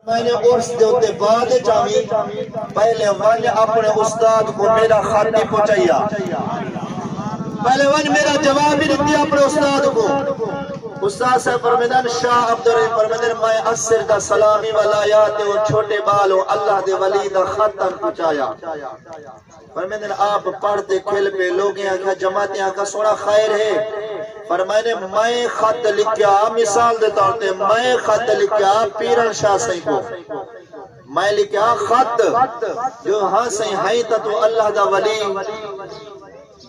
میں نے عرص دے ہوتے بعد چاہی پہلے ون اپنے استاد کو میرا خط نہیں پہنچایا، پہلے ون میرا جواب ہی نہیں دیا اپنے استاد کو۔ استاد صاحب فرمیدن شاہ عبدالرحیم فرمیدن میں اثر دا سلامی ولایات و چھوٹے بالوں اللہ دے ولی دا خط پہنچایا۔ فرمیدن آپ پڑھتے کھل پہ لوگیں آنکھا جماعتیں آنکھا سوڑا خیر ہے۔ فرمائنے میں خط لکھیا، مثال دیتا ہوتے میں خط لکھیا پیرن شاہ سہی کو، میں لکھیا خط جو ہاں سہی ہائی تا تو اللہ دا ولی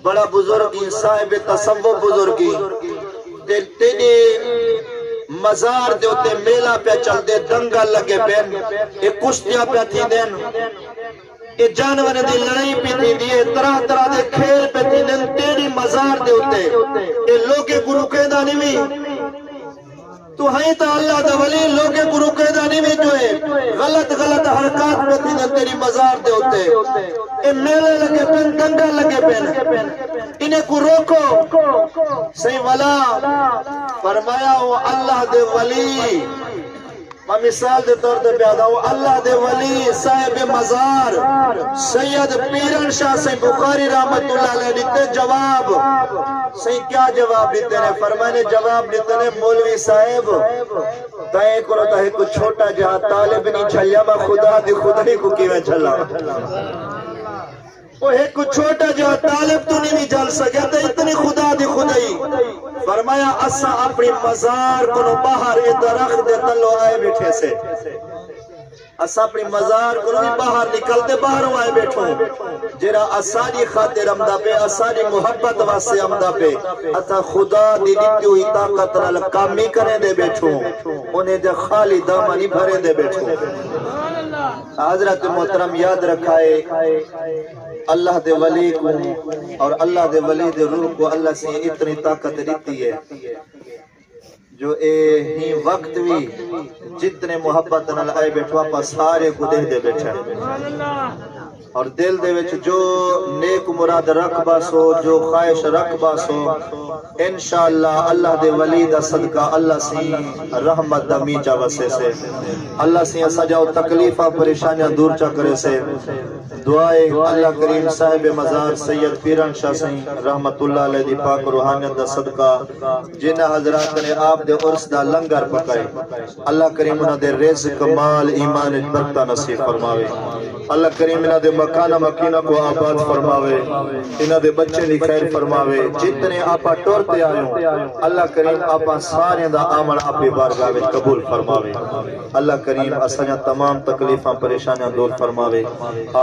بڑا بزرگی صاحب تصوف بزرگی تیرے مزار دے ہوتے میلہ پہ چل دے دنگل لگے پین ایک کشتیاں پہ تھی دین یہ جانور دی لڑائی پہ تھی دیئے طرح طرح دے کھیل پہ تھی دین تیری مزار دے ہوتے یہ لوگے گروہ قیدہ نہیں تو ہائی تا اللہ دا ولی لوگے گروہ قیدہ نہیں جو ہے غلط حرکات پہ تھی دین تیری مزار دے ہوتے یہ میلے لگے پین دنگل لگے پین انہیں کو روکو صحیح والا فرمایا ہو اللہ دے ولی میں مثال دے طور دے پیادا ہوں اللہ دے ولی صاحب مزار سید پیرن شاہ سے بخاری رحمت اللہ علیہ دیتے جواب صحیح کیا جواب دیتے ہیں فرمانے جواب دیتے ہیں مولوی صاحب دائیں کرو تاہی کچھ چھوٹا جہاں طالب نہیں چھلیا میں خدا دی خدای کو کیویں چھلا وہ ایک کچھ چھوٹا جو طالب تو نہیں جل سکیا تو اتنی خدا دی خدای فرمایا اسا اپنی مزار کنو باہر درخت دے تلو آئے بیٹھے سے اسا اپنی مزار کنو باہر نکلتے باہروں آئے بیٹھو جرا اسانی خاطر امدہ پہ اسانی محبت واسے امدہ پہ اتا خدا دی دیتی ہوئی طاقت نال کامی کریں دے بیٹھو انہیں دے خالی دامانی بھریں دے بیٹھو حضرت محترم یاد رکھائے اللہ دے ولی کو اور اللہ دے ولی دے روح کو اللہ سے اتنی طاقت دیتی ہے جو ہی وقت بھی جتنے محبت نال آئے بیٹھوا پا سارے کو دے بیٹھا اور دل دے وچ جو نیک مراد رکھ سو جو خواہش رکھ سو انشاءاللہ اللہ دے ولی دا صدقہ اللہ سی رحمت دا میچا وسے سے اللہ سی سجاؤ تکلیفہ پریشانیاں دور چا کرے سے دعائے اللہ کریم صاحب مزار سید پیرن شاہ سین رحمت اللہ علیہ دی پاک روحانیت دا صدقہ جنہ حضرات نے آپ دے عرص دا لنگر پکائے اللہ کریم انہ دے رزق مال ایمان برکتہ نصیب فرماوے اللہ کریم انہ دے مکانہ مکینہ کو آباد فرماوے انہ دے بچے دی خیر فرماوے جتنے آپا ٹورتے آئیں اللہ کریم آپا سارے دا آمن آپی بارگاہ قبول فرماوے اللہ کریم اساں تمام تکلیفاں پریشانیاں دور فرماوے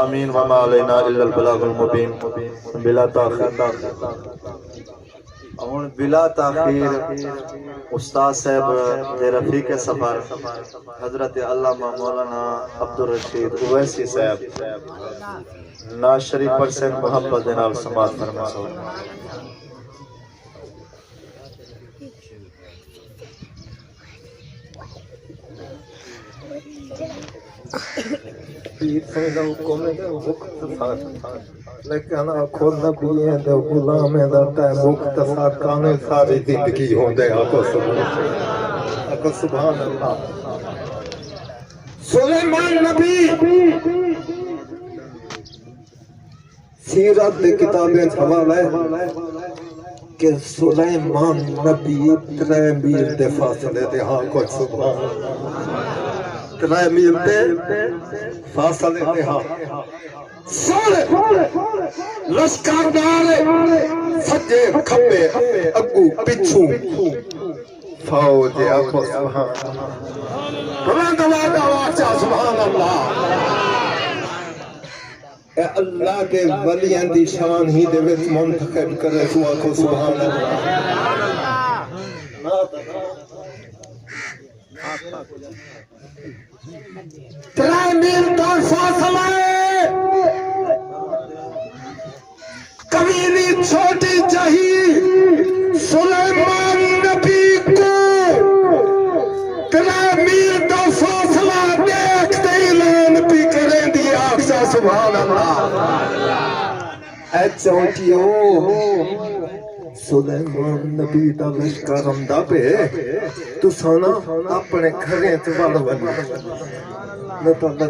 آمین وما علینا الا البلاغ المبین بلا تاخیر اور بلا تاخیر استاد صاحب دے رفیق سفر حضرت علامہ مولانا عبدالرشید اویسی صاحب ناز شریف پر سے محبت دینال سماعت فرما سو پیر سیدہ حکم دے مختصر لیکن خود نبی ہیں دے غلام ہیں دا مختصر کانے ساری زندگی ہوں دے آقا سبحان اللہ سلیمان نبی سیرت دے کتابیں حوالہ ہے کہ سلیمان نبی 3 میل دے فاصلے دے ہاں کچھ سبحان اللہ 3 میل دے فاصلے دے ہاں سارے لشکردار سجے کھبے اگو پچھو فوج آخو سبحان بلند آواز سبحان اللہ اے اللہ کے ولیاں دی شان ہی دے وچ منتخب کرے تو آخو سبحان اللہ 3 میل کا فاصلہ کبیری چھوٹی چاہی سلیمان نبی کو 3 میل کا فاصلہ دیکھتے ہی لین بھی کریں دی آقا سبحان اللہ اے چونٹیوں سلیمان نبی دا لشکر آندا پے تساں نا اپنے گھریں تے وڑ وڑ نہ